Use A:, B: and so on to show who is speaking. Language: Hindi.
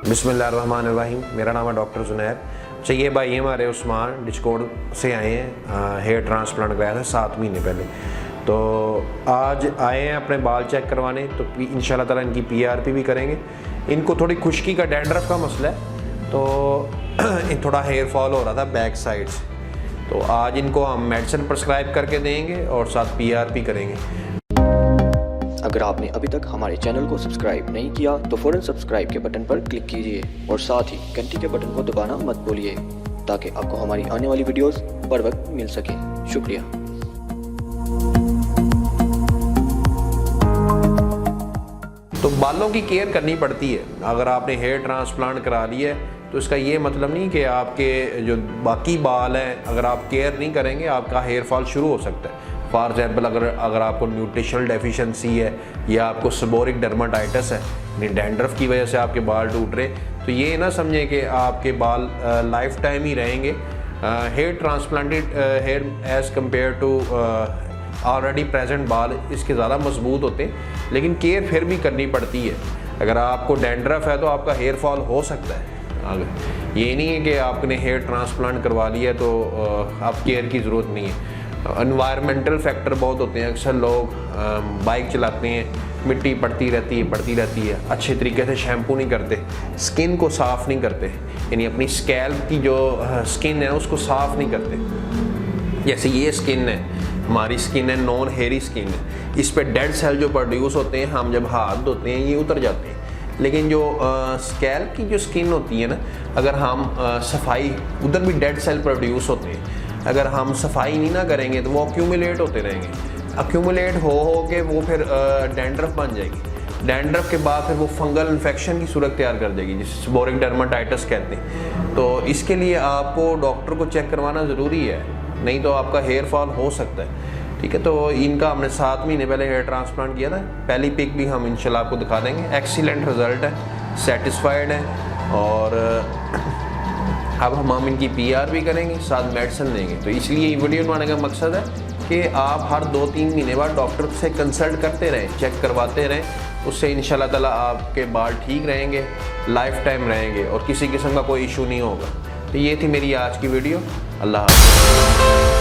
A: बिस्मिल्लाहिर्रहमानिर्रहीम। मेरा नाम है डॉक्टर ज़ुनैर। अच्छा, ये भाई हमारे उस्मान डिस्कोड से आए हैं, हेयर ट्रांसप्लांट कराया था 7 महीने पहले। तो आज आए हैं अपने बाल चेक करवाने, तो इंशाल्लाह ताला इनकी PRP भी करेंगे। इनको थोड़ी खुश्की का डैंड्रफ का मसला है, तो थोड़ा हेयर फॉल हो रहा था बैक साइड से, तो आज इनको हम मेडिसिन प्रिस्क्राइब करके देंगे और साथ PRP करेंगे।
B: अगर आपने अभी तक हमारे चैनल को सब्सक्राइब नहीं किया तो फ़ौरन सब्सक्राइब के बटन पर क्लिक कीजिए और साथ ही घंटी के बटन को दबाना मत भूलिए ताकि आपको हमारी आने वाली वीडियोस बर वक्त मिल सके। शुक्रिया।
A: तो बालों की केयर करनी पड़ती है। अगर आपने हेयर ट्रांसप्लांट करा लिया है तो इसका ये मतलब नहीं कि आपके जो बाकी बाल हैं, अगर आप केयर नहीं करेंगे आपका हेयर फॉल शुरू हो सकता है। फॉर एग्जाम्पल, अगर आपको न्यूट्रिशनल डेफिशिएंसी है या आपको सेबोरिक डर्माटाइटिस है, यानी डैंड्रफ की वजह से आपके बाल टूट रहे, तो ये ना समझें कि आपके बाल लाइफ टाइम ही रहेंगे। Hair transplanted hair as compared to already present बाल इसके ज़्यादा मजबूत होते हैं, लेकिन केयर फिर भी करनी पड़ती है। अगर आपको डैंड्रफ है तो आपका हेयर फॉल हो सकता है। ये नहीं है कि आपने हेयर ट्रांसप्लांट करवा लिया तो आप केयर की ज़रूरत नहीं है। एनवायरमेंटल फैक्टर बहुत होते हैं। अक्सर लोग बाइक चलाते हैं, मिट्टी पड़ती रहती है, अच्छे तरीके से शैम्पू नहीं करते, स्किन को साफ़ नहीं करते, यानी अपनी स्कैल्प की जो स्किन है उसको साफ़ नहीं करते। जैसे ये स्किन है, हमारी स्किन है, नॉन हेयरी स्किन है, इस पर डेड सेल जो प्रोड्यूस होते हैं, हम जब हाथ धोते हैं ये उतर जाते हैं। लेकिन जो स्कैल्प की जो स्किन होती है ना, अगर हम सफाई, उधर भी डेड सेल प्रोड्यूस होते हैं, अगर हम सफाई नहीं ना करेंगे तो वो अक्यूमुलेट होते रहेंगे। अक्यूमुलेट हो के वो फिर डैंड्रफ बन जाएगी। डैंड्रफ के बाद फिर वो फंगल इन्फेक्शन की सूरत तैयार कर देगी, जिसे सेबोरिक डर्माटाइटिस कहते हैं। तो इसके लिए आपको डॉक्टर को चेक करवाना ज़रूरी है, नहीं तो आपका हेयर फॉल हो सकता है। ठीक है, तो इनका हमने 7 महीने पहले हेयर ट्रांसप्लांट किया था। पहली पिक भी हम इंशाल्लाह आपको दिखा देंगे। एक्सीलेंट रिज़ल्ट है, सेटिस्फाइड है, और अब हम इनकी PRP करेंगे, साथ मेडिसिन देंगे। तो इसलिए ये वीडियो बनाने का मकसद है कि आप हर 2-3 महीने बाद डॉक्टर से कंसल्ट करते रहें, चेक करवाते रहें। उससे इंशाल्लाह ताला आपके बाल ठीक रहेंगे, लाइफ टाइम रहेंगे और किसी किस्म का कोई इशू नहीं होगा। तो ये थी मेरी आज की वीडियो। अल्लाह हाफ़िज़।